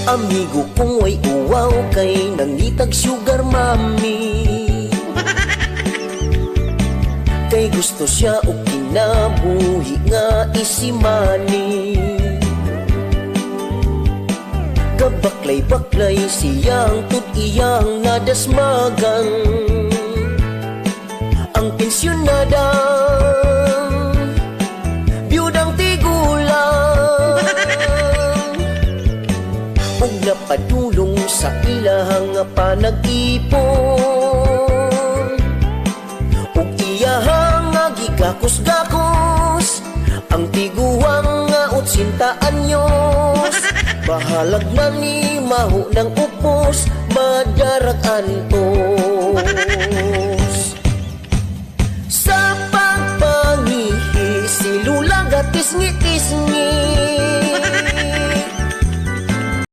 Amigo kong way uwaw kay nangitag sugar mami. Kay gusto siya o kinabuhi nga isimani. Gabaklay-baklay siyang tutiyang nadasmagan. Ang pensyonadang biyudang tigulang ug napadulong sa ilahang panag-ipon. Ug iyahang gigakos-gakos ang tiguang nga 80 anyos. Bahalag na ni mahu ng upos, madarag antos. Sa pagpangihi, si Lula gatis-ngitis-ngi.